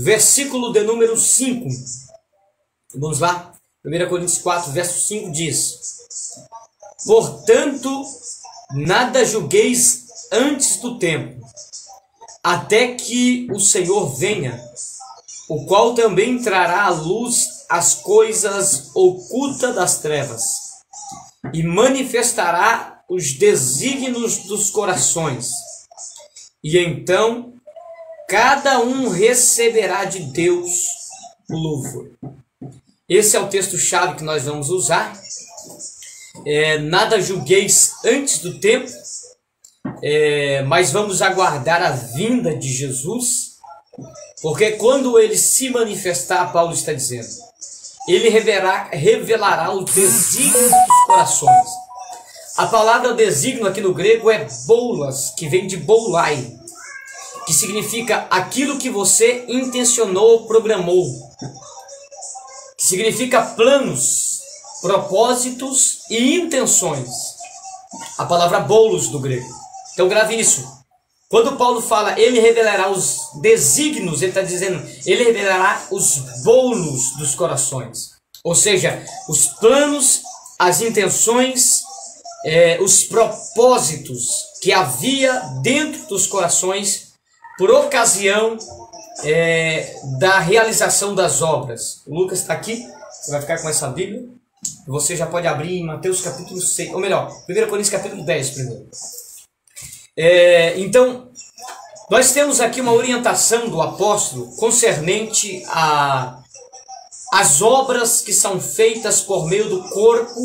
versículo de número 5. Vamos lá? 1 Coríntios 4, verso 5 diz: portanto, nada julgueis antes do tempo, até que o Senhor venha, o qual também trará à luz as coisas ocultas das trevas, e manifestará os desígnios dos corações. E então, cada um receberá de Deus o louvor. Esse é o texto-chave que nós vamos usar. Nada julgueis antes do tempo, mas vamos aguardar a vinda de Jesus, porque quando ele se manifestar, Paulo está dizendo, ele revelará os desígnios dos corações. A palavra desígnio aqui no grego é boulas, que vem de boulai, que significa aquilo que você intencionou, programou, que significa planos, propósitos e intenções. A palavra boulos do grego. Então grave isso. Quando Paulo fala, ele revelará os desígnios, ele está dizendo, ele revelará os boulos dos corações. Ou seja, os planos, as intenções, os propósitos que havia dentro dos corações por ocasião da realização das obras. O Lucas está aqui, você vai ficar com essa Bíblia. Você já pode abrir em Mateus capítulo 6, ou melhor, 1 Coríntios capítulo 10 primeiro. Então, nós temos aqui uma orientação do apóstolo concernente às obras que são feitas por meio do corpo,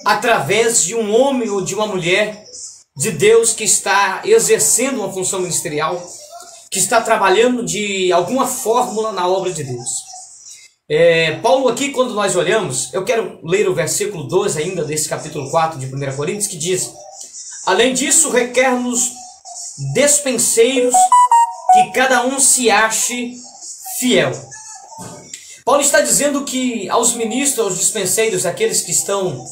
através de um homem ou de uma mulher de Deus que está exercendo uma função ministerial, que está trabalhando de alguma fórmula na obra de Deus. Paulo aqui, quando nós olhamos, eu quero ler o versículo 12 ainda desse capítulo 4 de 1 Coríntios, que diz: além disso, requer-nos despenseiros que cada um se ache fiel. Paulo está dizendo que aos ministros, aos dispenseiros, aqueles que estão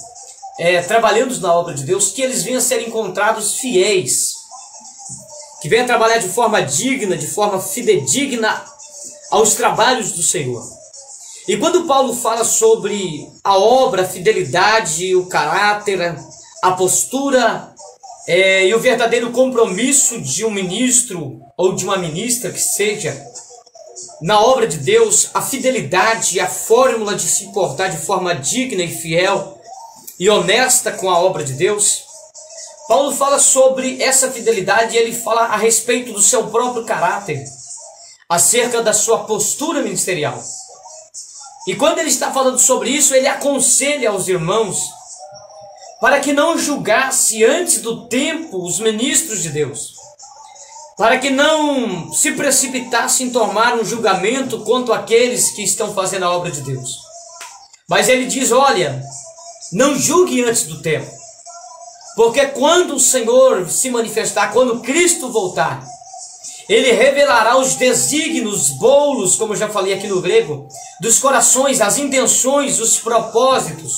trabalhando na obra de Deus, que eles venham a ser encontrados fiéis, que venham a trabalhar de forma digna, de forma fidedigna aos trabalhos do Senhor. E quando Paulo fala sobre a obra, a fidelidade, o caráter, a postura e o verdadeiro compromisso de um ministro ou de uma ministra que seja na obra de Deus, a fidelidade, a fórmula de se portar de forma digna e fiel e honesta com a obra de Deus, Paulo fala sobre essa fidelidade e ele fala a respeito do seu próprio caráter, acerca da sua postura ministerial. E quando ele está falando sobre isso, ele aconselha aos irmãos para que não julgasse antes do tempo os ministros de Deus, para que não se precipitasse em tomar um julgamento quanto àqueles que estão fazendo a obra de Deus. Mas ele diz, olha, não julgue antes do tempo, porque quando o Senhor se manifestar, quando Cristo voltar, ele revelará os desígnios, boulos, como eu já falei aqui no grego, dos corações, as intenções, os propósitos.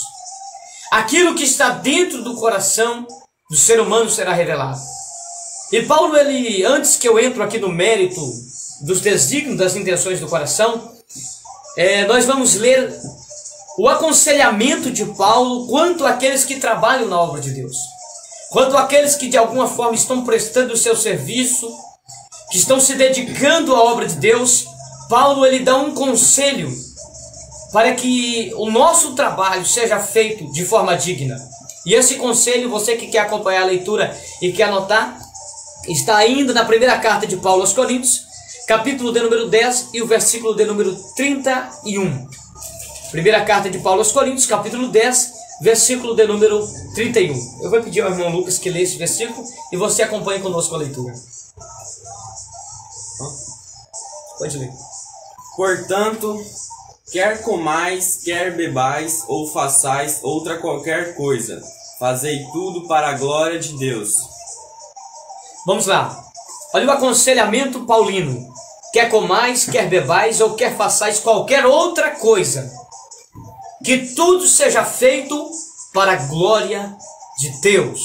Aquilo que está dentro do coração do ser humano será revelado. E Paulo, antes que eu entro aqui no mérito dos desígnios, das intenções do coração, nós vamos ler o aconselhamento de Paulo quanto àqueles que trabalham na obra de Deus, quanto àqueles que de alguma forma estão prestando o seu serviço, que estão se dedicando à obra de Deus. Paulo dá um conselho para que o nosso trabalho seja feito de forma digna. E esse conselho, você que quer acompanhar a leitura e quer anotar, está ainda na primeira carta de Paulo aos Coríntios, capítulo de número 10 e o versículo de número 31. Primeira carta de Paulo aos Coríntios, capítulo 10, versículo de número 31. Eu vou pedir ao irmão Lucas que leia esse versículo e você acompanhe conosco a leitura. Pode ler. Portanto, quer comais, quer bebais, ou façais outra qualquer coisa, fazei tudo para a glória de Deus. Vamos lá. Olha o aconselhamento paulino. Quer comais, quer bebais, ou quer façais qualquer outra coisa, que tudo seja feito para a glória de Deus.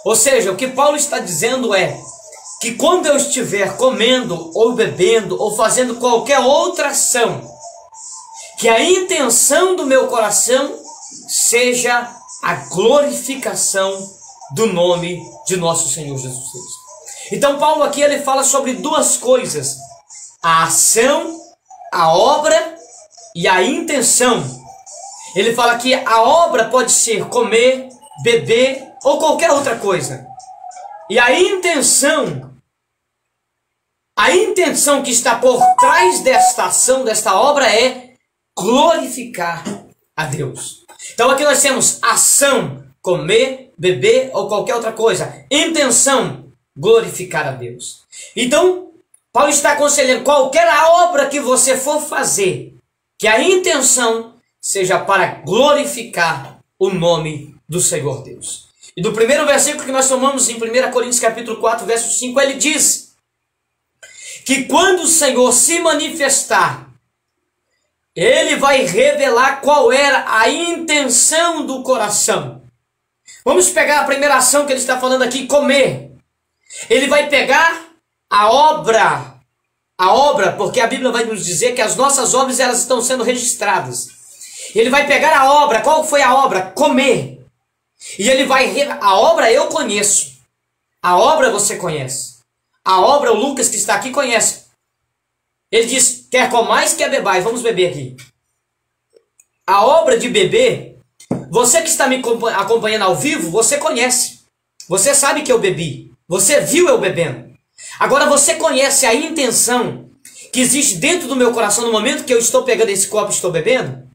Ou seja, o que Paulo está dizendo é que quando eu estiver comendo ou bebendo ou fazendo qualquer outra ação, que a intenção do meu coração seja a glorificação do nome de nosso Senhor Jesus Cristo. Então Paulo aqui ele fala sobre duas coisas: a ação, a obra e a intenção. Ele fala que a obra pode ser comer, beber ou qualquer outra coisa. E a intenção que está por trás desta ação, desta obra é glorificar a Deus. Então aqui nós temos ação, comer, beber ou qualquer outra coisa. Intenção, glorificar a Deus. Então, Paulo está aconselhando qualquer obra que você for fazer, que a intenção seja para glorificar o nome do Senhor Deus. E do primeiro versículo que nós tomamos em 1 Coríntios capítulo 4, verso 5, ele diz que quando o Senhor se manifestar, ele vai revelar qual era a intenção do coração. Vamos pegar a primeira ação que ele está falando aqui, comer. Ele vai pegar a obra, porque a Bíblia vai nos dizer que as nossas obras elas estão sendo registradas. Ele vai pegar a obra, qual foi a obra? Comer. E ele vai, a obra eu conheço, a obra você conhece, a obra o Lucas que está aqui conhece. Ele diz, quer comais, quer bebais, vamos beber aqui. A obra de beber, você que está me acompanhando ao vivo, você conhece, você sabe que eu bebi, você viu eu bebendo. Agora você conhece a intenção que existe dentro do meu coração no momento que eu estou pegando esse copo e estou bebendo?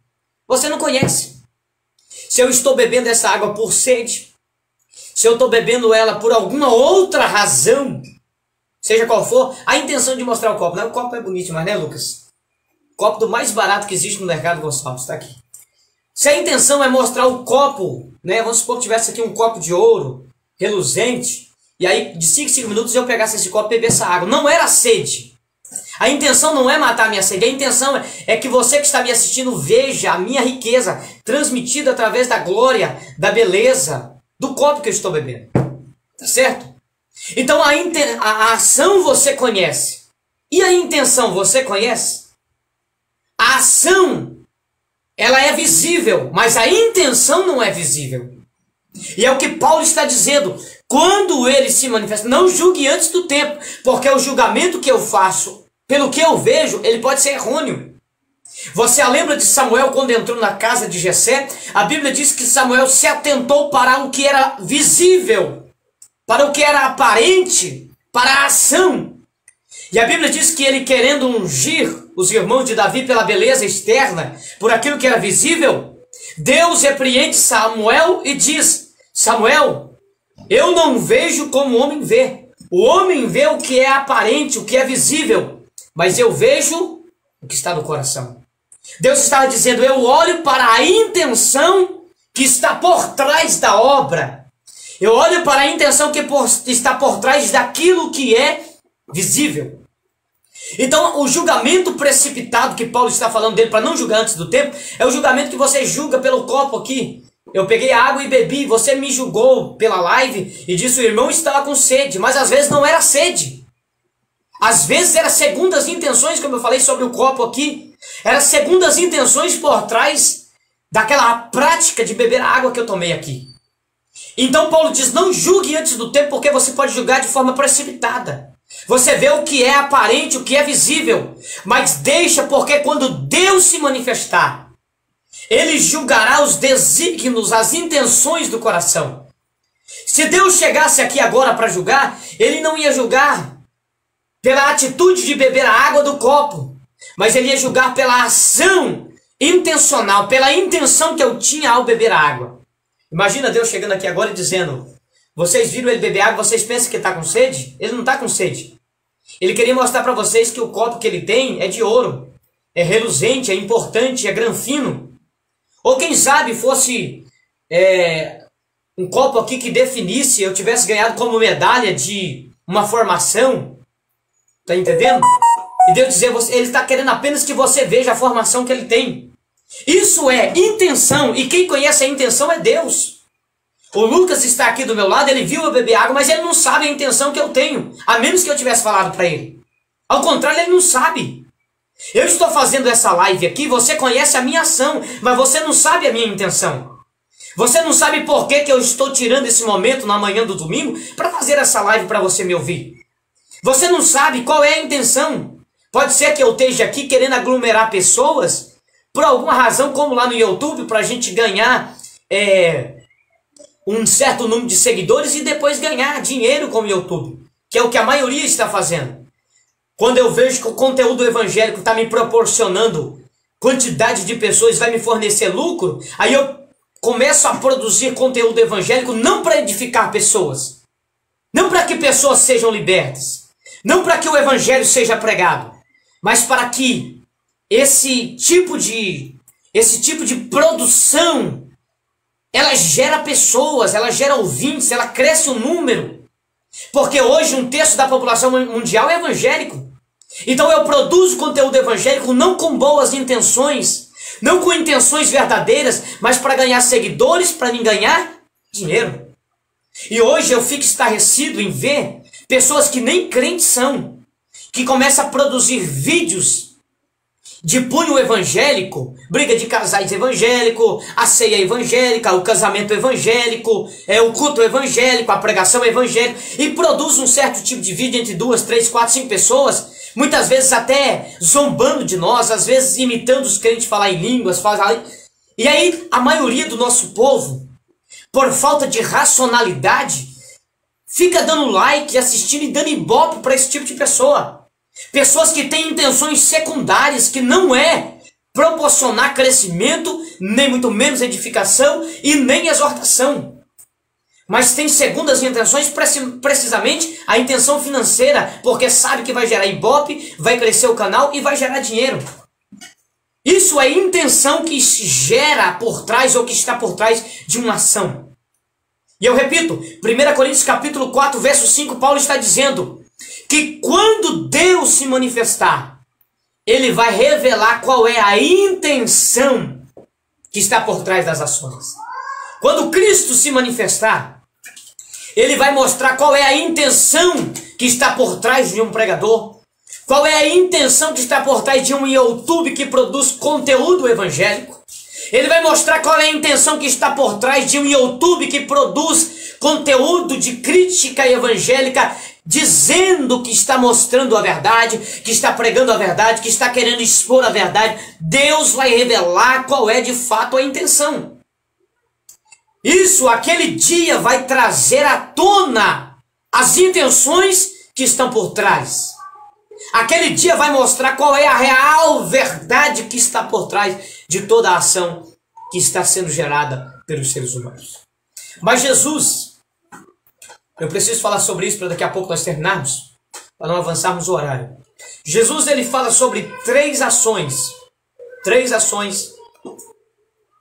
Você não conhece. Se eu estou bebendo essa água por sede, se eu estou bebendo ela por alguma outra razão, seja qual for, a intenção de mostrar o copo. Não, o copo é bonito, mas né, Lucas? O copo do mais barato que existe no mercado, Gonçalves, está aqui. Se a intenção é mostrar o copo, né, vamos supor que tivesse aqui um copo de ouro, reluzente, e aí de 5 em 5 minutos eu pegasse esse copo e bebesse essa água. Não era sede. A intenção não é matar a minha sede, a intenção é que você que está me assistindo veja a minha riqueza transmitida através da glória, da beleza, do copo que eu estou bebendo. Tá certo? Então a ação você conhece. E a intenção você conhece? A ação, ela é visível, mas a intenção não é visível. E é o que Paulo está dizendo. Quando ele se manifesta, não julgue antes do tempo, porque o julgamento que eu faço pelo que eu vejo, ele pode ser errôneo. Você lembra de Samuel quando entrou na casa de Jessé? A Bíblia diz que Samuel se atentou para o que era visível, para o que era aparente, para a ação. E a Bíblia diz que ele, querendo ungir os irmãos de Davi pela beleza externa, por aquilo que era visível, Deus repreende Samuel e diz, Samuel, eu não vejo como o homem vê. O homem vê o que é aparente, o que é visível, mas eu vejo o que está no coração. Deus estava dizendo, eu olho para a intenção que está por trás da obra. Eu olho para a intenção que está por trás daquilo que é visível. Então, o julgamento precipitado que Paulo está falando dele, para não julgar antes do tempo, é o julgamento que você julga pelo copo aqui. Eu peguei água e bebi, você me julgou pela live e disse o irmão estava com sede, mas às vezes não era sede. Às vezes era segundas intenções, como eu falei sobre o copo aqui. Era segundas intenções por trás daquela prática de beber a água que eu tomei aqui. Então Paulo diz, não julgue antes do tempo, porque você pode julgar de forma precipitada. Você vê o que é aparente, o que é visível, mas deixa, porque quando Deus se manifestar, Ele julgará os desígnios, as intenções do coração. Se Deus chegasse aqui agora para julgar, Ele não ia julgar pela atitude de beber a água do copo, mas Ele ia julgar pela ação intencional, pela intenção que eu tinha ao beber a água. Imagina Deus chegando aqui agora e dizendo, vocês viram ele beber água, vocês pensam que está com sede? Ele não está com sede. Ele queria mostrar para vocês que o copo que ele tem é de ouro, é reluzente, é importante, é granfino. Ou quem sabe fosse um copo aqui que definisse, eu tivesse ganhado como medalha de uma formação. Tá entendendo? E Deus dizer, Ele está querendo apenas que você veja a formação que Ele tem. Isso é intenção, e quem conhece a intenção é Deus. O Lucas está aqui do meu lado, ele viu eu beber água, mas ele não sabe a intenção que eu tenho, a menos que eu tivesse falado para ele. Ao contrário, ele não sabe. Eu estou fazendo essa live aqui, você conhece a minha ação, mas você não sabe a minha intenção. Você não sabe por que eu estou tirando esse momento na manhã do domingo para fazer essa live para você me ouvir. Você não sabe qual é a intenção. Pode ser que eu esteja aqui querendo aglomerar pessoas, por alguma razão, como lá no YouTube, para a gente ganhar um certo número de seguidores e depois ganhar dinheiro com o YouTube, que é o que a maioria está fazendo. Quando eu vejo que o conteúdo evangélico está me proporcionando quantidade de pessoas, vai me fornecer lucro, aí eu começo a produzir conteúdo evangélico não para edificar pessoas, não para que pessoas sejam libertas, não para que o evangelho seja pregado, mas para que esse tipo de produção, ela gera pessoas, ela gera ouvintes, ela cresce o número. Porque hoje um terço da população mundial é evangélico. Então eu produzo conteúdo evangélico não com boas intenções, não com intenções verdadeiras, mas para ganhar seguidores, para mim ganhar dinheiro. E hoje eu fico estarrecido em ver pessoas que nem crentes são, que começam a produzir vídeos de punho evangélico, briga de casais evangélico, a ceia evangélica, o casamento evangélico, o culto evangélico, a pregação evangélica, e produz um certo tipo de vídeo entre 2, 3, 4, 5 pessoas, muitas vezes até zombando de nós, às vezes imitando os crentes falar em línguas, e aí a maioria do nosso povo, por falta de racionalidade, fica dando like, assistindo e dando ibope para esse tipo de pessoa. Pessoas que têm intenções secundárias, que não é proporcionar crescimento, nem muito menos edificação e nem exortação. Mas tem segundas intenções, precisamente a intenção financeira, porque sabe que vai gerar ibope, vai crescer o canal e vai gerar dinheiro. Isso é intenção que gera por trás ou que está por trás de uma ação. E eu repito, 1 Coríntios capítulo 4, verso 5, Paulo está dizendo que quando Deus se manifestar, Ele vai revelar qual é a intenção que está por trás das ações. Quando Cristo se manifestar, Ele vai mostrar qual é a intenção que está por trás de um pregador, qual é a intenção que está por trás de um YouTube que produz conteúdo evangélico. Ele vai mostrar qual é a intenção que está por trás de um YouTube que produz conteúdo de crítica evangélica, dizendo que está mostrando a verdade, que está pregando a verdade, que está querendo expor a verdade. Deus vai revelar qual é de fato a intenção. Isso, aquele dia, vai trazer à tona as intenções que estão por trás. Aquele dia vai mostrar qual é a real verdade que está por trás de toda a ação que está sendo gerada pelos seres humanos. Mas Jesus, eu preciso falar sobre isso para daqui a pouco nós terminarmos, para não avançarmos o horário. Jesus, ele fala sobre três ações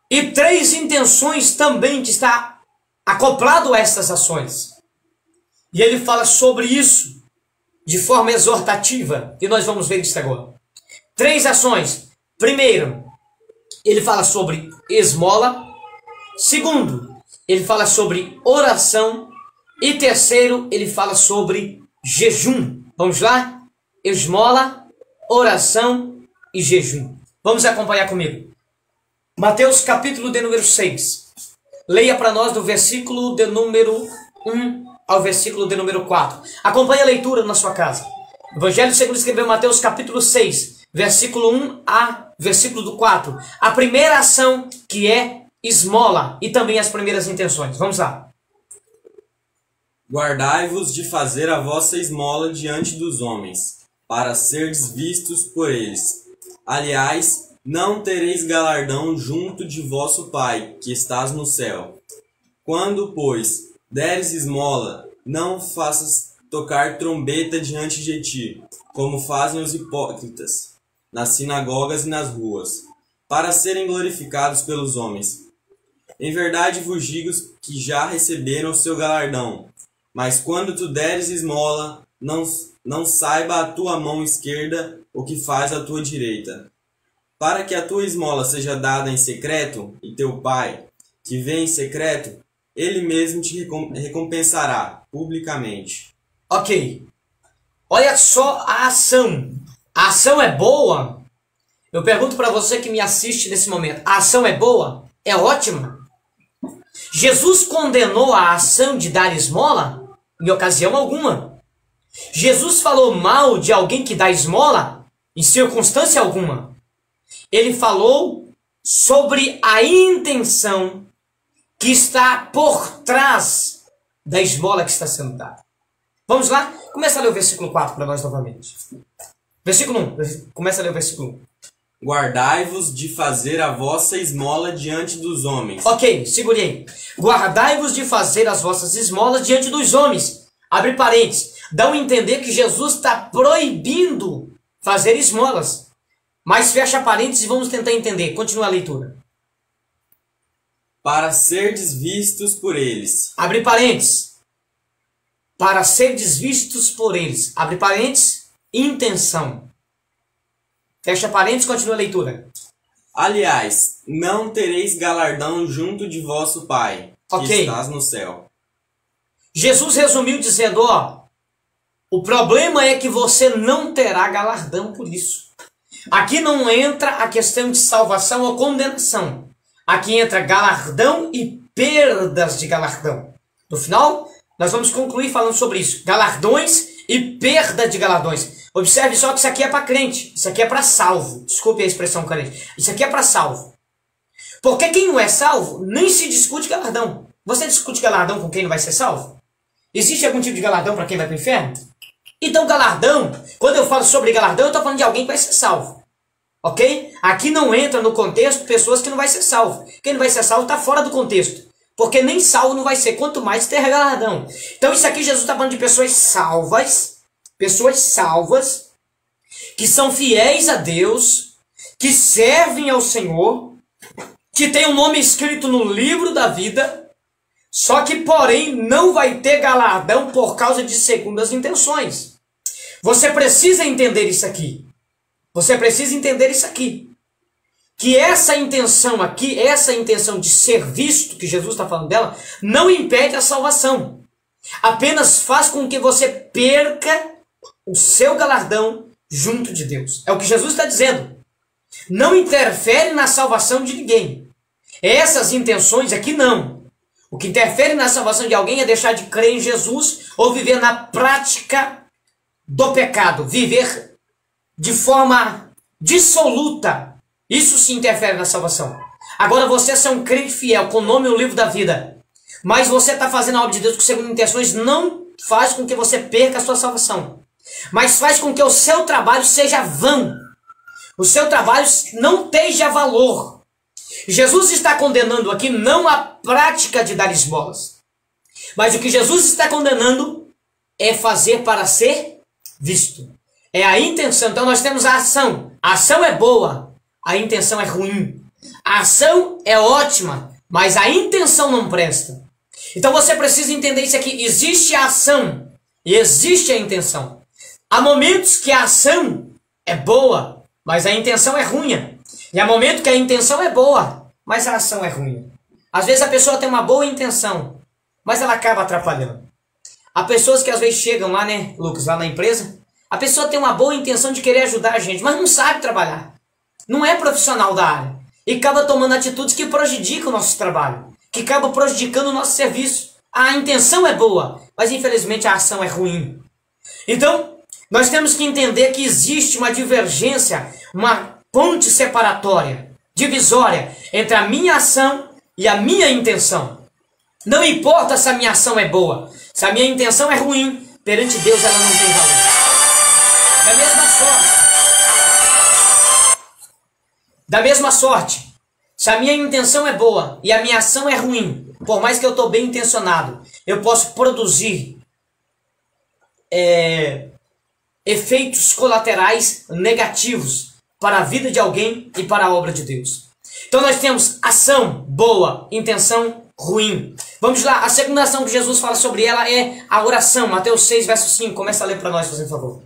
e três intenções também que está acoplado a essas ações. E ele fala sobre isso de forma exortativa, e nós vamos ver isso agora. Três ações. Primeiro, ele fala sobre esmola. Segundo, ele fala sobre oração. E terceiro, ele fala sobre jejum. Vamos lá? Esmola, oração e jejum. Vamos acompanhar comigo. Mateus capítulo de número 6. Leia para nós do versículo de número 1 ao versículo de número 4. Acompanhe a leitura na sua casa. Evangelho segundo escreveu Mateus capítulo 6, versículo 1 a versículo do 4. A primeira ação, que é esmola, e também as primeiras intenções. Vamos lá. Guardai-vos de fazer a vossa esmola diante dos homens, para serdes vistos por eles. Aliás, não tereis galardão junto de vosso Pai, que estás no céu. Quando, pois, deres esmola, não faças tocar trombeta diante de ti, como fazem os hipócritas, nas sinagogas e nas ruas, para serem glorificados pelos homens. Em verdade vos digo que já receberam o seu galardão. Mas quando tu deres esmola, não saiba a tua mão esquerda o que faz a tua direita. Para que a tua esmola seja dada em secreto, e teu Pai, que vê em secreto, ele mesmo te recompensará publicamente. Ok. Olha só a ação. A ação é boa? Eu pergunto para você que me assiste nesse momento. A ação é boa? É ótima? Jesus condenou a ação de dar esmola? Em ocasião alguma. Jesus falou mal de alguém que dá esmola? Em circunstância alguma. Ele falou sobre a intenção que está por trás da esmola que está sendo dada. Vamos lá? Começa a ler o versículo 4 para nós novamente. Versículo 1. Começa a ler o versículo 1. Guardai-vos de fazer a vossa esmola diante dos homens. Ok, segure aí. Guardai-vos de fazer as vossas esmolas diante dos homens. Abre parênteses. Dão a entender que Jesus está proibindo fazer esmolas. Mas fecha parênteses e vamos tentar entender. Continua a leitura. Para serdes vistos por eles. Abre parênteses. Para serdes vistos por eles. Abre parênteses. Intenção. Fecha parênteses, continua a leitura. Aliás, não tereis galardão junto de vosso Pai, que estás no céu. Jesus resumiu dizendo, o problema é que você não terá galardão por isso. Aqui não entra a questão de salvação ou condenação. Aqui entra galardão e perdas de galardão. No final, nós vamos concluir falando sobre isso. Galardões e perda de galardões. Observe só que isso aqui é para crente. Isso aqui é para salvo. Desculpe a expressão crente. Isso aqui é para salvo. Porque quem não é salvo, nem se discute galardão. Você discute galardão com quem não vai ser salvo? Existe algum tipo de galardão para quem vai para o inferno? Então galardão, quando eu falo sobre galardão, eu estou falando de alguém que vai ser salvo. Ok? Aqui não entra no contexto pessoas que não vai ser salvo. Quem não vai ser salvo está fora do contexto. Porque nem salvo não vai ser, quanto mais ter galardão. Então isso aqui Jesus está falando de pessoas salvas, que são fiéis a Deus, que servem ao Senhor, que tem um nome escrito no livro da vida, só que porém não vai ter galardão por causa de segundas intenções. Você precisa entender isso aqui. Você precisa entender isso aqui. Que essa intenção aqui, essa intenção de ser visto, que Jesus está falando dela, não impede a salvação. Apenas faz com que você perca o seu galardão junto de Deus. É o que Jesus está dizendo. Não interfere na salvação de ninguém. Essas intenções aqui não. O que interfere na salvação de alguém é deixar de crer em Jesus ou viver na prática do pecado. Viver de forma dissoluta. Isso sim interfere na salvação. Agora você é um crente fiel, com o nome no livro da vida, mas você está fazendo a obra de Deus com segundas intenções, não faz com que você perca a sua salvação. Mas faz com que o seu trabalho seja vão. O seu trabalho não tenha valor. Jesus está condenando aqui não a prática de dar esmolas. Mas o que Jesus está condenando é fazer para ser visto. É a intenção. Então nós temos a ação. A ação é boa. A intenção é ruim. A ação é ótima. Mas a intenção não presta. Então você precisa entender isso aqui. Existe a ação e existe a intenção. Há momentos que a ação é boa, mas a intenção é ruim. E há momentos que a intenção é boa, mas a ação é ruim. Às vezes a pessoa tem uma boa intenção, mas ela acaba atrapalhando. Há pessoas que às vezes chegam lá, né, Lucas, lá na empresa, a pessoa tem uma boa intenção de querer ajudar a gente, mas não sabe trabalhar. Não é profissional da área. E acaba tomando atitudes que prejudicam o nosso trabalho, que acabam prejudicando o nosso serviço. A intenção é boa, mas infelizmente a ação é ruim. Então, nós temos que entender que existe uma divergência, uma ponte separatória, divisória, entre a minha ação e a minha intenção. Não importa se a minha ação é boa, se a minha intenção é ruim, perante Deus ela não tem valor. Da mesma sorte, se a minha intenção é boa e a minha ação é ruim, por mais que eu estou bem intencionado, eu posso produzir efeitos colaterais negativos para a vida de alguém e para a obra de Deus. Então nós temos ação boa, intenção ruim. Vamos lá, a segunda ação que Jesus fala sobre ela é a oração. Mateus 6, verso 5. Começa a ler para nós, por favor.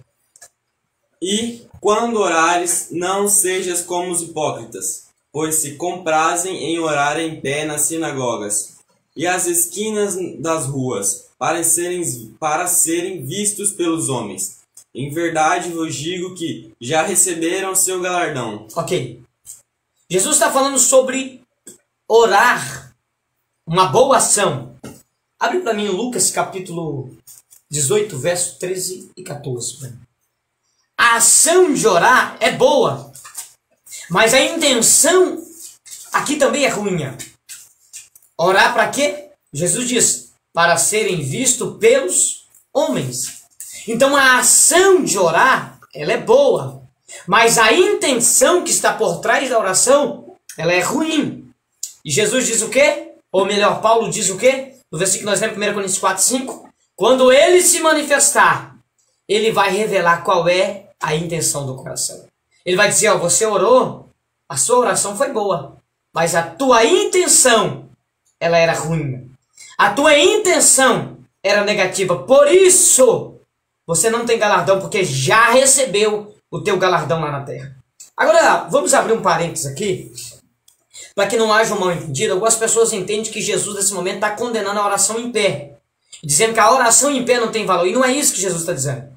E quando orares, não sejas como os hipócritas, pois se comprazem em orar em pé nas sinagogas e as esquinas das ruas, para serem vistos pelos homens. Em verdade vos digo que já receberam seu galardão. Ok. Jesus está falando sobre orar, uma boa ação. Abre para mim Lucas capítulo 18, verso 13 e 14. A ação de orar é boa, mas a intenção aqui também é ruim. Orar para quê? Jesus diz, para serem vistos pelos homens. Então a ação de orar, ela é boa, mas a intenção que está por trás da oração, ela é ruim. E Jesus diz o quê? Ou melhor, Paulo diz o quê? No versículo que nós lemos, 1 Coríntios 4, 5. Quando ele se manifestar, ele vai revelar qual é a intenção do coração. Ele vai dizer, ó, você orou, a sua oração foi boa, mas a tua intenção, ela era ruim. A tua intenção era negativa. Por isso, você não tem galardão, porque já recebeu o teu galardão lá na terra. Agora, vamos abrir um parênteses aqui, para que não haja um mal entendido. Algumas pessoas entendem que Jesus, nesse momento, está condenando a oração em pé, dizendo que a oração em pé não tem valor. E não é isso que Jesus está dizendo.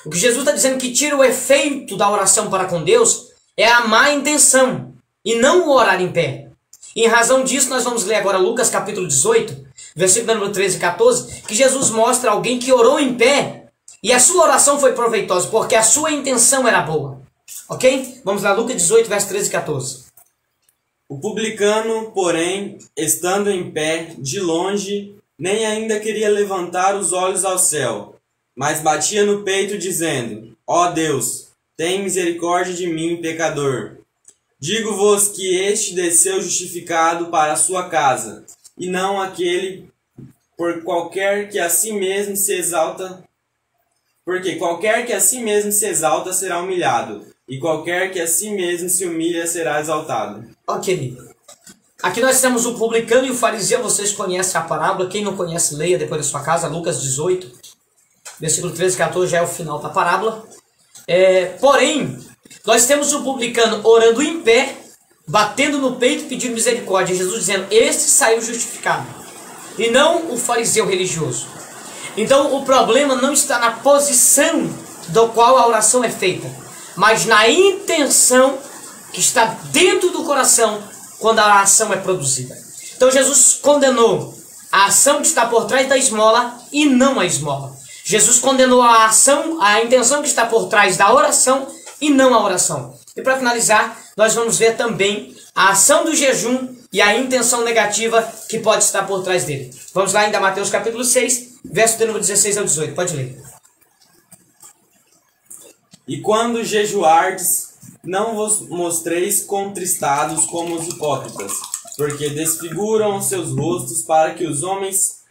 O que Jesus está dizendo que tira o efeito da oração para com Deus é a má intenção, e não o orar em pé. E em razão disso, nós vamos ler agora Lucas capítulo 18, versículo número 13 e 14, que Jesus mostra alguém que orou em pé, e a sua oração foi proveitosa, porque a sua intenção era boa. Ok? Vamos lá, Lucas 18, verso 13 e 14. O publicano, porém, estando em pé, de longe, nem ainda queria levantar os olhos ao céu, mas batia no peito, dizendo, ó Deus, tem misericórdia de mim, pecador. Digo-vos que este desceu justificado para a sua casa, e não aquele, por qualquer que a si mesmo se exalta, porque qualquer que a si mesmo se exalta será humilhado, e qualquer que a si mesmo se humilha será exaltado. Ok. Aqui nós temos o publicano e o fariseu, vocês conhecem a parábola, quem não conhece, leia depois da sua casa, Lucas 18, versículo 13 e 14 já é o final da parábola. Porém, nós temos o publicano orando em pé, batendo no peito, pedindo misericórdia. Jesus dizendo, este saiu justificado, e não o fariseu religioso. Então o problema não está na posição do qual a oração é feita, mas na intenção que está dentro do coração quando a ação é produzida. Então Jesus condenou a ação que está por trás da esmola e não a esmola. Jesus condenou a ação, a intenção que está por trás da oração e não a oração. E para finalizar, nós vamos ver também a ação do jejum e a intenção negativa que pode estar por trás dele. Vamos lá ainda, Mateus capítulo 6, verso de número 16 ao 18. Pode ler. E quando jejuardes, não vos mostreis contristados como os hipócritas, porque desfiguram seus rostos para que os homens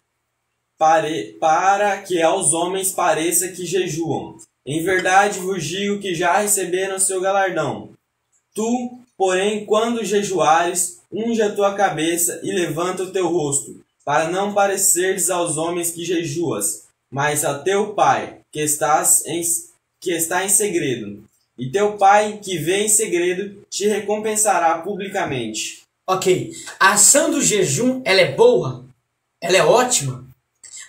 aos homens pareça que jejuam. Em verdade vos digo que já receberam seu galardão. Tu, porém, quando jejuares, unge a tua cabeça e levanta o teu rosto, para não pareceres aos homens que jejuas, mas a teu Pai, que está em segredo. E teu Pai, que vê em segredo, te recompensará publicamente. Ok, a ação do jejum, ela é boa, ela é ótima.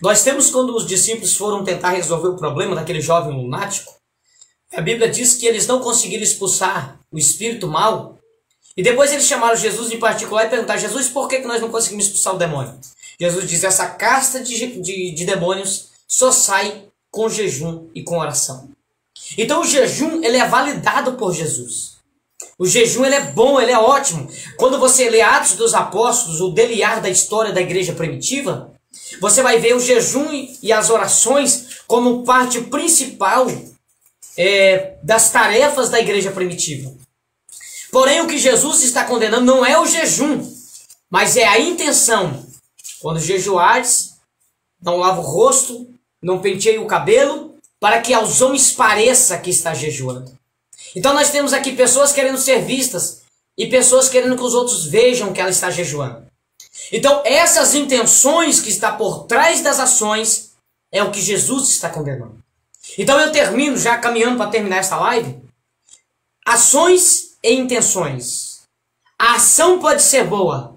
Nós temos quando os discípulos foram tentar resolver o problema daquele jovem lunático, a Bíblia diz que eles não conseguiram expulsar o espírito mau, e depois eles chamaram Jesus em particular e perguntaram, Jesus, por que nós não conseguimos expulsar o demônio? Jesus diz, essa casta de demônios só sai com jejum e com oração. Então o jejum, ele é validado por Jesus. O jejum, ele é bom, ele é ótimo. Quando você lê Atos dos Apóstolos, o deliar da história da igreja primitiva, você vai ver o jejum e as orações como parte principal das tarefas da igreja primitiva. Porém, o que Jesus está condenando não é o jejum, mas é a intenção. Quando jejuares, não lava o rosto, não penteie o cabelo, para que aos homens pareça que está jejuando. Então nós temos aqui pessoas querendo ser vistas e pessoas querendo que os outros vejam que ela está jejuando. Então essas intenções que está por trás das ações é o que Jesus está condenando. Então eu termino, já caminhando para terminar esta live, ações e intenções. A ação pode ser boa,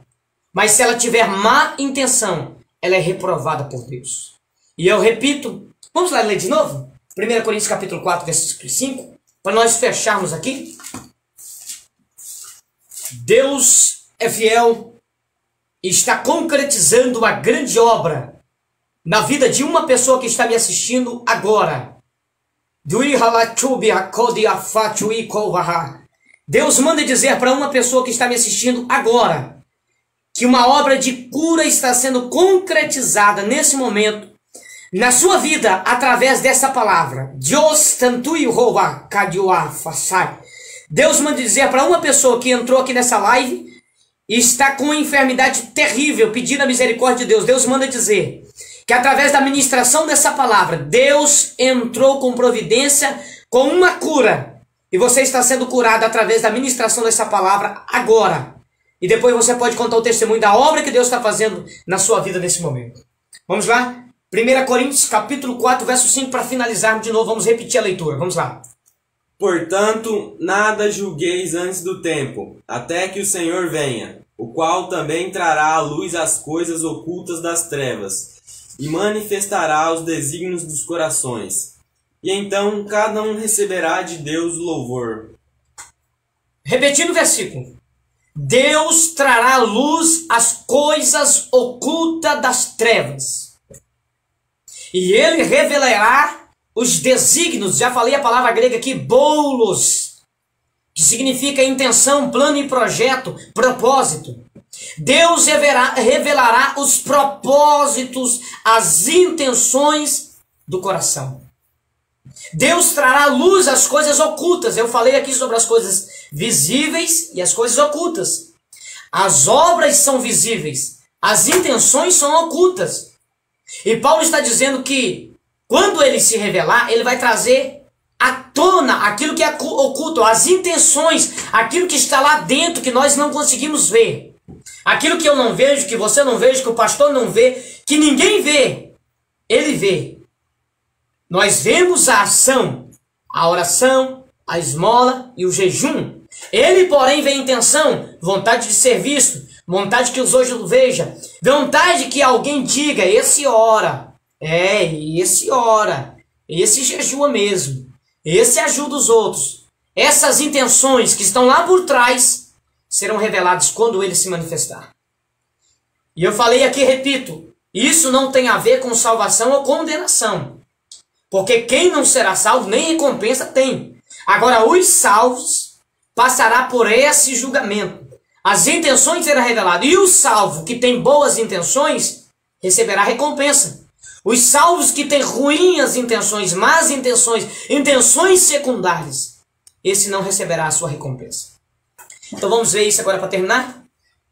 Mas se ela tiver má intenção, ela é reprovada por Deus. E eu repito, vamos lá ler de novo? 1 Coríntios capítulo 4, versículo 5, para nós fecharmos aqui. Deus é fiel e está concretizando uma grande obra na vida de uma pessoa que está me assistindo agora. Deus manda dizer para uma pessoa que está me assistindo agora que uma obra de cura está sendo concretizada nesse momento na sua vida através dessa palavra. Deus manda dizer para uma pessoa que entrou aqui nessa live e está com uma enfermidade terrível, pedindo a misericórdia de Deus. Deus manda dizer que através da ministração dessa palavra, Deus entrou com providência, com uma cura. E você está sendo curado através da ministração dessa palavra agora. E depois você pode contar o testemunho da obra que Deus está fazendo na sua vida nesse momento. Vamos lá? 1 Coríntios capítulo 4, verso 5, para finalizarmos de novo. Vamos repetir a leitura. Vamos lá. Portanto, nada julgueis antes do tempo, até que o Senhor venha, o qual também trará à luz as coisas ocultas das trevas, e manifestará os desígnios dos corações. E então cada um receberá de Deus louvor. Repetindo o versículo. Deus trará à luz as coisas ocultas das trevas. E ele revelará os desígnios. Já falei a palavra grega aqui, boulos, que significa intenção, plano e projeto, propósito. Deus revelará os propósitos, as intenções do coração. Deus trará à luz as coisas ocultas. Eu falei aqui sobre as coisas visíveis e as coisas ocultas. As obras são visíveis, as intenções são ocultas. E Paulo está dizendo que quando ele se revelar, ele vai trazer à tona aquilo que é oculto, as intenções, aquilo que está lá dentro que nós não conseguimos ver. Aquilo que eu não vejo, que você não veja, que o pastor não vê, que ninguém vê, ele vê. Nós vemos a ação, a oração, a esmola e o jejum. Ele, porém, vê a intenção, vontade de ser visto, vontade que os outros vejam, vontade que alguém diga, esse ora, esse ora, esse jejua mesmo, esse ajuda os outros. Essas intenções que estão lá por trás serão reveladas quando ele se manifestar. E eu falei aqui, repito, isso não tem a ver com salvação ou condenação. Porque quem não será salvo, nem recompensa tem. Agora, os salvos passará por esse julgamento. As intenções serão reveladas. E o salvo que tem boas intenções, receberá recompensa. Os salvos que têm ruins intenções, más intenções, intenções secundárias, esse não receberá a sua recompensa. Então vamos ver isso agora para terminar.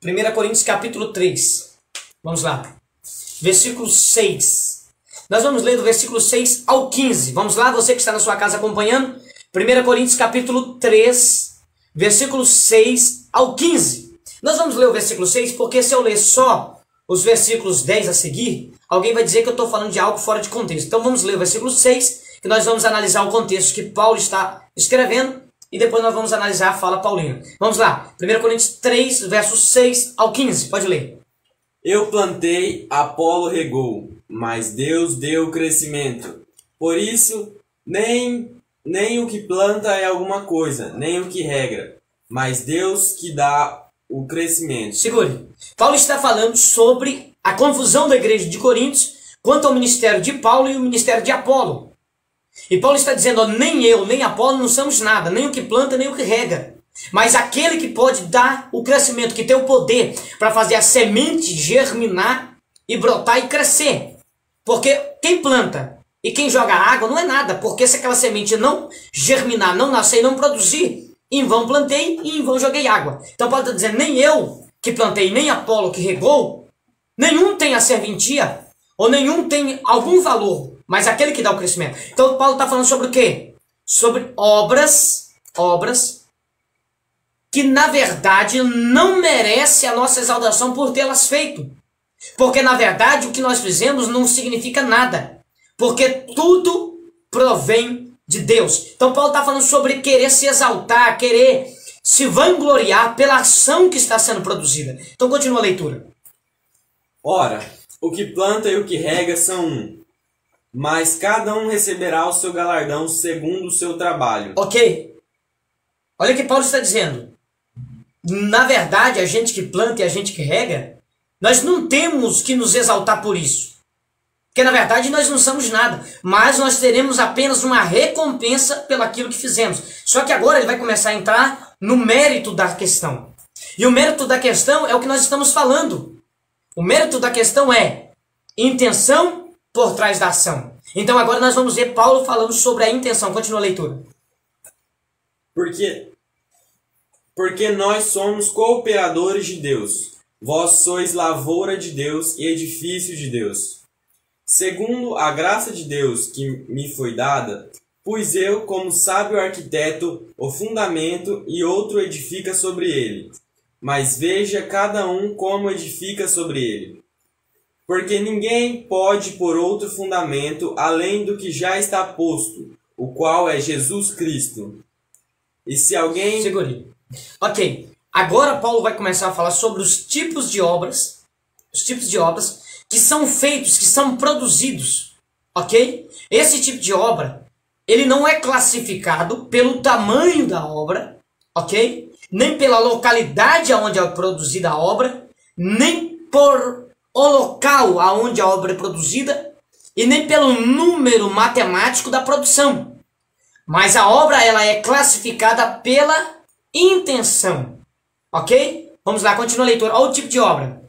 1 Coríntios capítulo 3. Vamos lá. Versículo 6. Nós vamos ler do versículo 6 ao 15. Vamos lá, você que está na sua casa acompanhando. 1 Coríntios capítulo 3, versículo 6 ao 15. Nós vamos ler o versículo 6, porque se eu ler só os versículos 10 a seguir, alguém vai dizer que eu estou falando de algo fora de contexto. Então vamos ler o versículo 6, que nós vamos analisar o contexto que Paulo está escrevendo, e depois nós vamos analisar a fala paulina. Vamos lá, 1 Coríntios 3, versos 6 ao 15. Pode ler. Eu plantei, Apolo regou, mas Deus deu o crescimento. Por isso, nem o que planta é alguma coisa, nem o que regra, mas Deus que dá o crescimento. Segure. Paulo está falando sobre a confusão da igreja de Coríntios quanto ao ministério de Paulo e o ministério de Apolo. E Paulo está dizendo, ó, nem eu, nem Apolo não somos nada, nem o que planta, nem o que rega. Mas aquele que pode dar o crescimento, que tem o poder para fazer a semente germinar e brotar e crescer. Porque quem planta e quem joga água não é nada, porque se aquela semente não germinar, não nascer e não produzir, em vão plantei e em vão joguei água. Então Paulo está dizendo, nem eu que plantei, nem Apolo que regou, nenhum tem a serventia, ou nenhum tem algum valor, mas aquele que dá o crescimento. Então Paulo está falando sobre o quê? Sobre obras que na verdade não merece a nossa exaltação por tê-las feito. Porque na verdade o que nós fizemos não significa nada. Porque tudo provém de Deus. Então Paulo está falando sobre querer se exaltar, querer se vangloriar pela ação que está sendo produzida. Então continua a leitura. Ora, o que planta e o que rega são um, mas cada um receberá o seu galardão segundo o seu trabalho. Ok. Olha o que Paulo está dizendo. Na verdade, a gente que planta e a gente que rega, nós não temos que nos exaltar por isso. Porque na verdade nós não somos nada. Mas nós teremos apenas uma recompensa pelo aquilo que fizemos. Só que agora ele vai começar a entrar no mérito da questão. E o mérito da questão é o que nós estamos falando. O mérito da questão é intenção por trás da ação. Então agora nós vamos ver Paulo falando sobre a intenção. Continua a leitura. Porque nós somos cooperadores de Deus. Vós sois lavoura de Deus e edifício de Deus. Segundo a graça de Deus que me foi dada, pus eu, como sábio arquiteto, o fundamento e outro edifica sobre ele. Mas veja cada um como edifica sobre ele. Porque ninguém pode pôr outro fundamento além do que já está posto, o qual é Jesus Cristo. E se alguém... Segure. Ok. Agora Paulo vai começar a falar sobre os tipos de obras. Os tipos de obras que são feitos, que são produzidos. Ok? Esse tipo de obra, ele não é classificado pelo tamanho da obra. Ok? Nem pela localidade onde é produzida a obra. Nem por o local onde a obra é produzida. E nem pelo número matemático da produção. Mas a obra ela é classificada pela intenção. Ok? Vamos lá, continua a leitura. Olha o tipo de obra.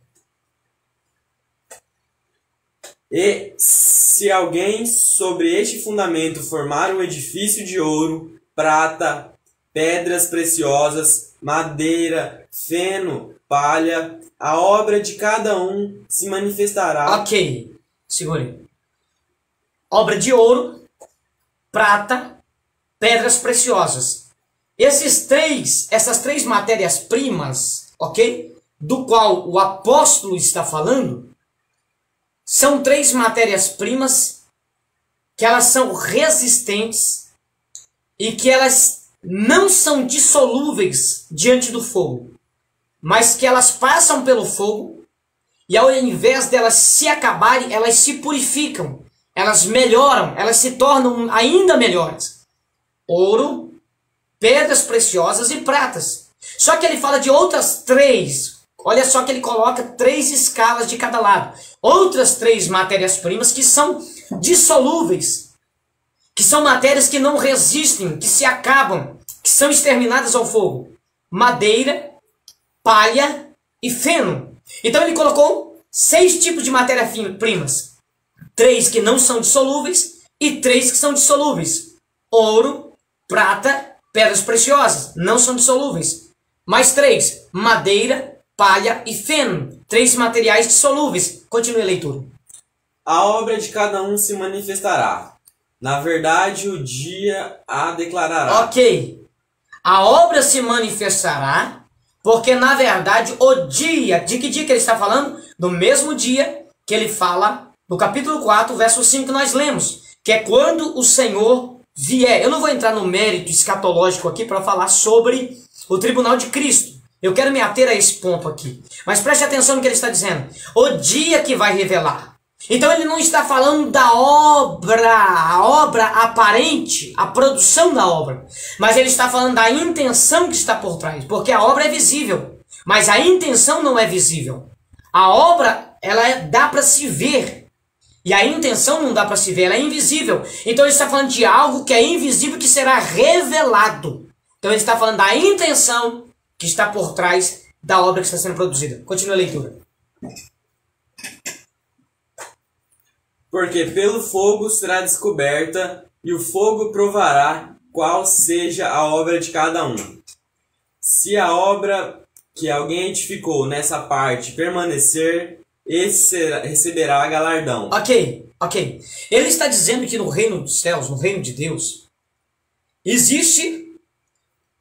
E se alguém sobre este fundamento formar um edifício de ouro, prata, pedras preciosas, madeira, feno, palha, a obra de cada um se manifestará. Ok, segure. Obra de ouro, prata, pedras preciosas. Essas três matérias-primas, ok? Do qual o apóstolo está falando, são três matérias-primas que elas são resistentes e que elas não são dissolúveis diante do fogo, mas que elas passam pelo fogo e ao invés delas se acabarem, elas se purificam, elas melhoram, elas se tornam ainda melhores. Ouro, pedras preciosas e pratas. Só que ele fala de outras três. Olha só que ele coloca 3 escalas de cada lado. Outras 3 matérias-primas que são dissolúveis. Que são matérias que não resistem, que se acabam, que são exterminadas ao fogo. Madeira, palha e feno. Então ele colocou 6 tipos de matérias-primas. 3 que não são dissolúveis e 3 que são dissolúveis. Ouro, prata, pedras preciosas. Não são dissolúveis. Mais 3, madeira, palha e feno. 3 materiais dissolúveis. Continue a leitura. A obra de cada um se manifestará. Na verdade, o dia a declarará. Ok. A obra se manifestará, porque na verdade o dia, de que dia que ele está falando? Do mesmo dia que ele fala no capítulo 4, verso 5 que nós lemos, que é quando o Senhor vier. Eu não vou entrar no mérito escatológico aqui para falar sobre o tribunal de Cristo. Eu quero me ater a esse ponto aqui. Mas preste atenção no que ele está dizendo. O dia que vai revelar. Então ele não está falando da obra, a obra aparente, a produção da obra. Mas ele está falando da intenção que está por trás. Porque a obra é visível, mas a intenção não é visível. A obra, dá para se ver. E a intenção não dá para se ver, ela é invisível. Então ele está falando de algo que é invisível que será revelado. Então ele está falando da intenção que está por trás da obra que está sendo produzida. Continua a leitura. Porque pelo fogo será descoberta, e o fogo provará qual seja a obra de cada um. Se a obra que alguém edificou nessa parte permanecer, esse receberá galardão. Ok. Ele está dizendo que no reino dos céus, no reino de Deus, existe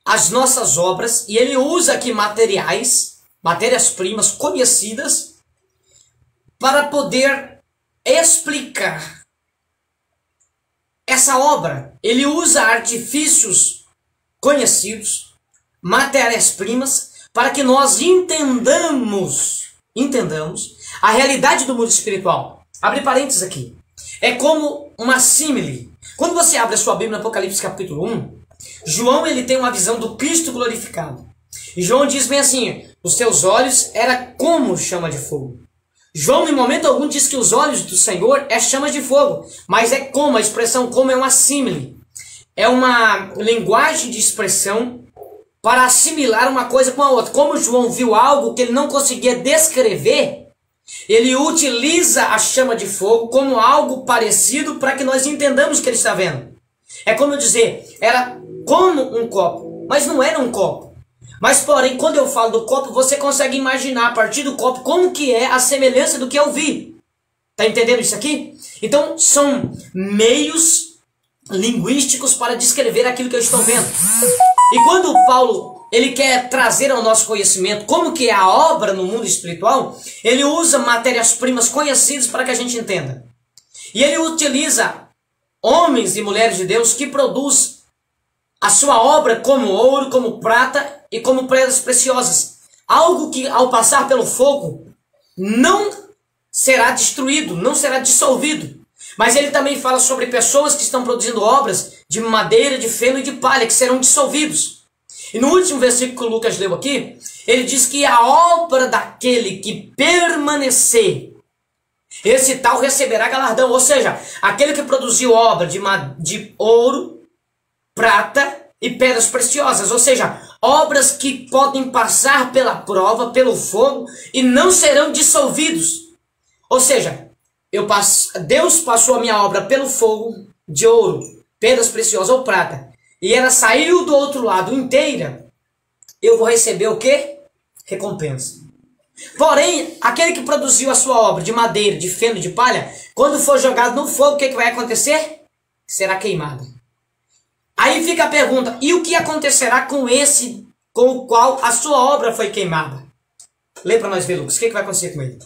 as nossas obras, e ele usa aqui matérias-primas conhecidas, para poder explicar essa obra. Ele usa artifícios conhecidos, matérias-primas, para que nós entendamos A realidade do mundo espiritual, abre parênteses aqui, é como uma símile. Quando você abre a sua Bíblia no Apocalipse capítulo 1, João ele tem uma visão do Cristo glorificado. E João diz bem assim, os seus olhos era como chama de fogo. João, em momento algum, diz que os olhos do Senhor é chama de fogo. Mas é como, a expressão como é uma símile. É uma linguagem de expressão para assimilar uma coisa com a outra. Como João viu algo que ele não conseguia descrever, ele utiliza a chama de fogo como algo parecido para que nós entendamos o que ele está vendo. É como eu dizer, era como um copo, mas não era um copo. Mas porém, quando eu falo do copo, você consegue imaginar a partir do copo como que é a semelhança do que eu vi. Tá entendendo isso aqui? Então, são meios linguísticos para descrever aquilo que eu estou vendo. E quando Paulo ele quer trazer ao nosso conhecimento como que é a obra no mundo espiritual, ele usa matérias-primas conhecidas para que a gente entenda. E ele utiliza homens e mulheres de Deus que produzem a sua obra como ouro, como prata e como pedras preciosas. Algo que ao passar pelo fogo não será destruído, não será dissolvido. Mas ele também fala sobre pessoas que estão produzindo obras de madeira, de feno e de palha, que serão dissolvidos. E no último versículo que o Lucas leu aqui, ele diz que a obra daquele que permanecer, esse tal receberá galardão. Ou seja, aquele que produziu obra de ouro, prata e pedras preciosas. Ou seja, obras que podem passar pela prova, pelo fogo e não serão dissolvidos. Ou seja, Deus passou a minha obra pelo fogo de ouro, pedras preciosas ou prata, e ela saiu do outro lado inteira, eu vou receber o quê? Recompensa. Porém, aquele que produziu a sua obra de madeira, de feno, de palha, quando for jogado no fogo, o que vai acontecer? Será queimado. Aí fica a pergunta, e o que acontecerá com esse com o qual a sua obra foi queimada? Lê para nós ver, Lucas, o que vai acontecer com ele?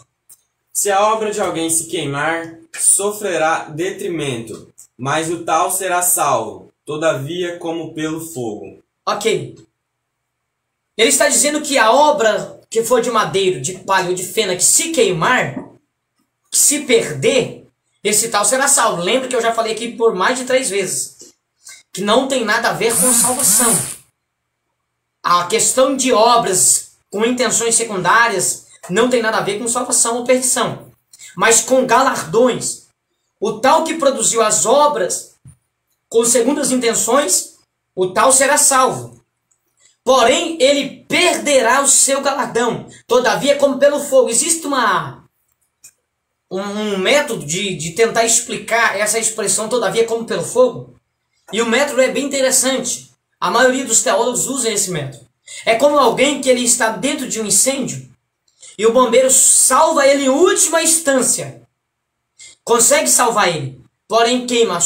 Se a obra de alguém se queimar, sofrerá detrimento, mas o tal será salvo, todavia como pelo fogo. Ok. Ele está dizendo que a obra que for de madeiro, de palha ou de fena, que se queimar, que se perder, esse tal será salvo. Lembra que eu já falei aqui por mais de 3 vezes, que não tem nada a ver com salvação. A questão de obras com intenções secundárias não tem nada a ver com salvação ou perdição, mas com galardões. O tal que produziu as obras com segundas intenções, o tal será salvo. Porém, ele perderá o seu galardão. Todavia, como pelo fogo. Existe um método de tentar explicar essa expressão, todavia, como pelo fogo. E o método é bem interessante. A maioria dos teólogos usa esse método. É como alguém que ele está dentro de um incêndio e o bombeiro salva ele em última instância. Consegue salvar ele, porém queima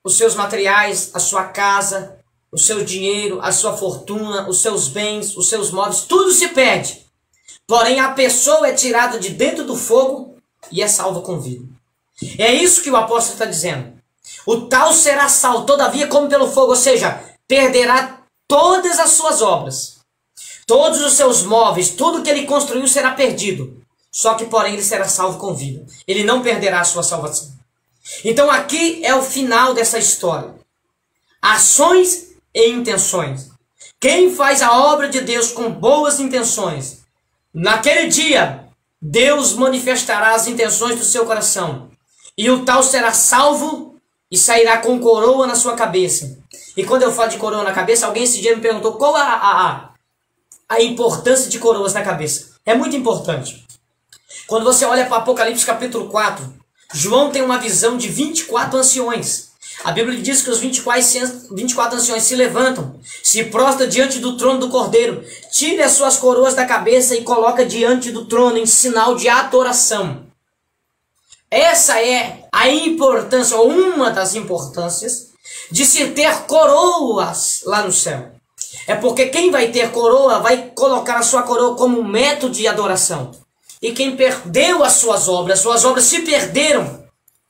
os seus materiais, a sua casa, o seu dinheiro, a sua fortuna, os seus bens, os seus móveis, tudo se perde. Porém a pessoa é tirada de dentro do fogo e é salva com vida. É isso que o apóstolo está dizendo. O tal será salvo, todavia como pelo fogo, ou seja, perderá todas as suas obras. Todos os seus móveis, tudo que ele construiu será perdido. Só que, porém, ele será salvo com vida. Ele não perderá a sua salvação. Então, aqui é o final dessa história. Ações e intenções. Quem faz a obra de Deus com boas intenções, naquele dia, Deus manifestará as intenções do seu coração. E o tal será salvo e sairá com coroa na sua cabeça. E quando eu falo de coroa na cabeça, alguém esse dia me perguntou qual a importância de coroas na cabeça. É muito importante. Quando você olha para Apocalipse capítulo 4, João tem uma visão de 24 anciões. A Bíblia diz que os 24 anciões se levantam, se prostram diante do trono do Cordeiro, tira as suas coroas da cabeça e coloca diante do trono em sinal de adoração. Essa é a importância, ou uma das importâncias, de se ter coroas lá no céu. É porque quem vai ter coroa vai colocar a sua coroa como um método de adoração. E quem perdeu as suas obras se perderam,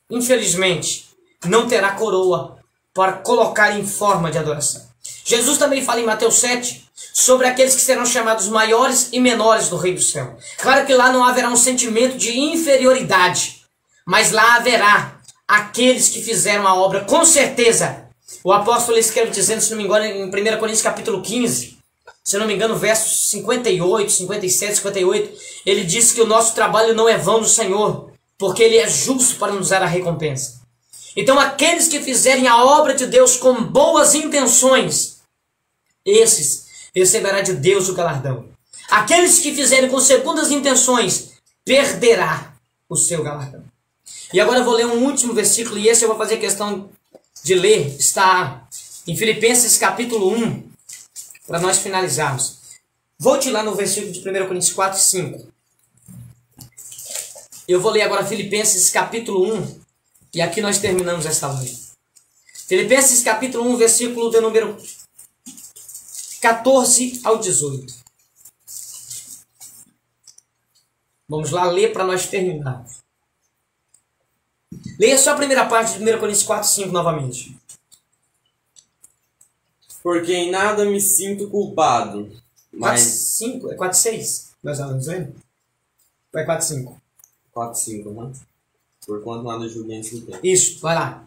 infelizmente, não terá coroa para colocar em forma de adoração. Jesus também fala em Mateus 7 sobre aqueles que serão chamados maiores e menores do Reino do Céu. Claro que lá não haverá um sentimento de inferioridade, mas lá haverá aqueles que fizeram a obra com certeza. O apóstolo escreve dizendo, se não me engano, em 1 Coríntios capítulo 15, se não me engano, versos 58, 57, 58, ele diz que o nosso trabalho não é vão no Senhor, porque Ele é justo para nos dar a recompensa. Então aqueles que fizerem a obra de Deus com boas intenções, esses receberá de Deus o galardão. Aqueles que fizerem com segundas intenções, perderá o seu galardão. E agora eu vou ler um último versículo, e esse eu vou fazer questão de ler. Está em Filipenses capítulo 1, para nós finalizarmos. Volte lá no versículo de 1 Coríntios 4, 5. Eu vou ler agora Filipenses capítulo 1, e aqui nós terminamos esta live. Filipenses capítulo 1, versículo de número 14 ao 18. Vamos lá ler para nós terminarmos. Leia só a primeira parte de 1 Coríntios 4, 5 novamente. Porque em nada me sinto culpado, 4, mas... 5? É 4, 6? Nós estamos vendo? Ou é 4, 5? 4, 5, né? Porquanto nada julguei antes do tempo. Isso, vai lá.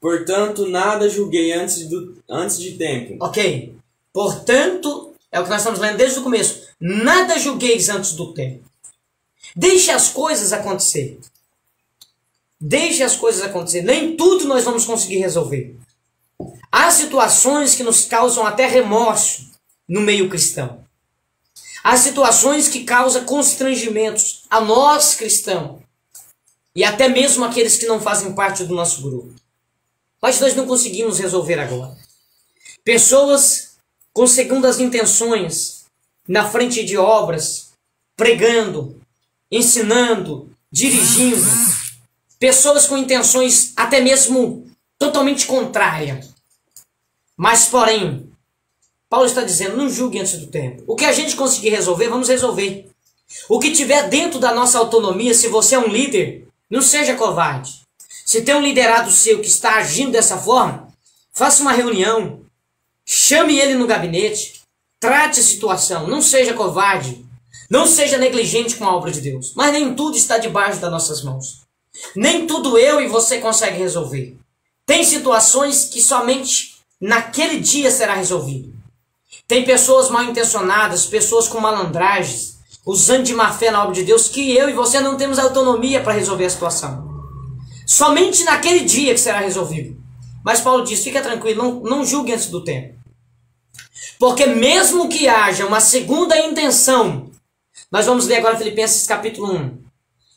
Portanto, nada julguei antes de tempo. Ok. Portanto, é o que nós estamos lendo desde o começo. Nada julgueis antes do tempo. Deixe as coisas acontecer. Deixe as coisas acontecer. Nem tudo nós vamos conseguir resolver. Há situações que nos causam até remorso no meio cristão. Há situações que causam constrangimentos a nós cristãos e até mesmo aqueles que não fazem parte do nosso grupo. Mas nós não conseguimos resolver agora. Pessoas com segundas intenções na frente de obras, pregando, ensinando, dirigindo. Pessoas com intenções até mesmo totalmente contrárias. Mas, porém, Paulo está dizendo, não julgue antes do tempo. O que a gente conseguir resolver, vamos resolver. O que tiver dentro da nossa autonomia, se você é um líder, não seja covarde. Se tem um liderado seu que está agindo dessa forma, faça uma reunião, chame ele no gabinete, trate a situação, não seja covarde, não seja negligente com a obra de Deus. Mas nem tudo está debaixo das nossas mãos. Nem tudo eu e você consegue resolver. Tem situações que somente naquele dia será resolvido. Tem pessoas mal intencionadas, pessoas com malandragens, usando de má fé na obra de Deus, que eu e você não temos autonomia para resolver a situação. Somente naquele dia que será resolvido. Mas Paulo diz, fica tranquilo, não julgue antes do tempo. Porque mesmo que haja uma segunda intenção, nós vamos ler agora Filipenses capítulo 1.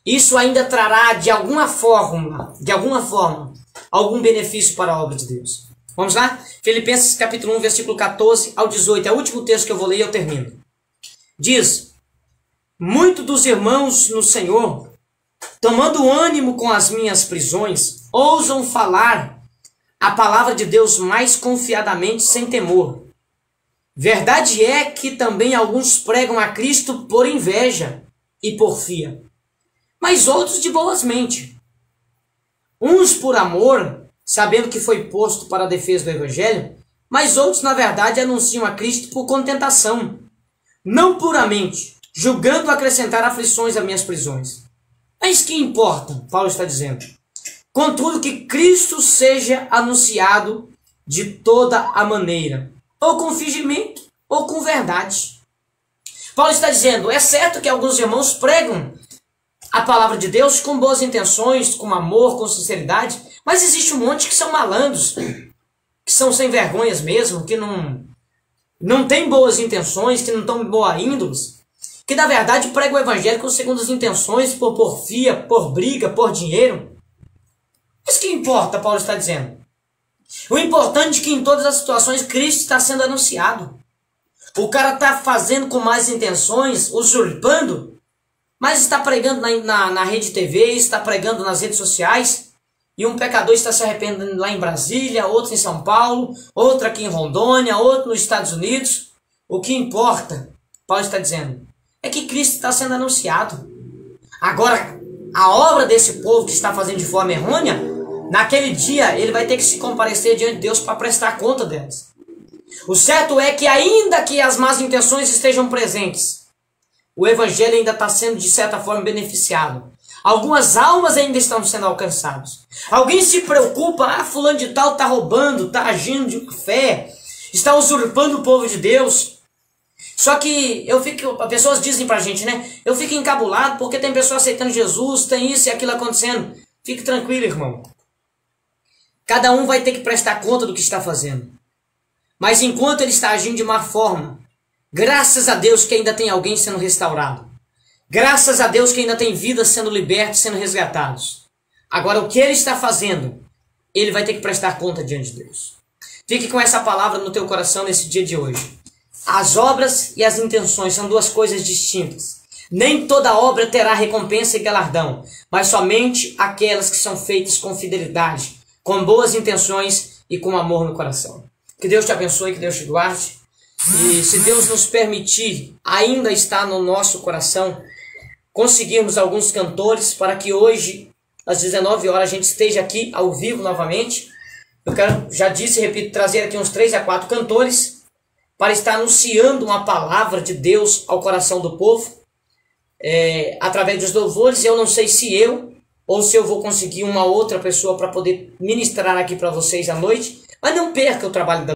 Isso ainda trará de alguma forma, algum benefício para a obra de Deus. Vamos lá? Filipenses capítulo 1, versículo 14 ao 18. É o último texto que eu vou ler e eu termino. Diz, muitos dos irmãos no Senhor, tomando ânimo com as minhas prisões, ousam falar a palavra de Deus mais confiadamente, sem temor. Verdade é que também alguns pregam a Cristo por inveja e porfia, mas outros de boas mentes. Uns por amor, sabendo que foi posto para a defesa do Evangelho, mas outros, na verdade, anunciam a Cristo por contentação, não puramente, julgando acrescentar aflições às minhas prisões. Mas que importa, Paulo está dizendo. Contudo, que Cristo seja anunciado de toda a maneira, ou com fingimento, ou com verdade. Paulo está dizendo, é certo que alguns irmãos pregam a palavra de Deus com boas intenções, com amor, com sinceridade, mas existe um monte que são malandros, que são sem vergonhas mesmo, que não tem boas intenções, que não estão boa índoles, que na verdade pregam o evangelho com segundas intenções, por porfia, por briga, por dinheiro. Mas que importa, Paulo está dizendo? O importante é que em todas as situações Cristo está sendo anunciado. O cara está fazendo com más intenções, usurpando, mas está pregando na rede TV, está pregando nas redes sociais, e um pecador está se arrependendo lá em Brasília, outro em São Paulo, outro aqui em Rondônia, outro nos Estados Unidos. O que importa, Paulo está dizendo, é que Cristo está sendo anunciado. Agora, a obra desse povo que está fazendo de forma errônea, naquele dia ele vai ter que se comparecer diante de Deus para prestar conta delas. O certo é que ainda que as más intenções estejam presentes, o evangelho ainda está sendo de certa forma beneficiado. Algumas almas ainda estão sendo alcançadas. Alguém se preocupa, fulano de tal está roubando, está agindo de fé, está usurpando o povo de Deus. Só que pessoas dizem pra gente, né? Eu fico encabulado porque tem pessoas aceitando Jesus, tem isso e aquilo acontecendo. Fique tranquilo, irmão. Cada um vai ter que prestar conta do que está fazendo. Mas enquanto ele está agindo de má forma, graças a Deus que ainda tem alguém sendo restaurado. Graças a Deus que ainda tem vidas sendo libertas, sendo resgatados. Agora o que ele está fazendo, ele vai ter que prestar conta diante de Deus. Fique com essa palavra no teu coração nesse dia de hoje. As obras e as intenções são duas coisas distintas. Nem toda obra terá recompensa e galardão, mas somente aquelas que são feitas com fidelidade, com boas intenções e com amor no coração. Que Deus te abençoe, que Deus te guarde. E se Deus nos permitir, ainda está no nosso coração, conseguirmos alguns cantores para que hoje, às 19 horas, a gente esteja aqui ao vivo novamente. Eu quero, já disse e repito, trazer aqui uns 3 a 4 cantores para estar anunciando uma palavra de Deus ao coração do povo, através dos louvores. Eu não sei se eu ou se eu vou conseguir uma outra pessoa para poder ministrar aqui para vocês à noite, mas não perca o trabalho da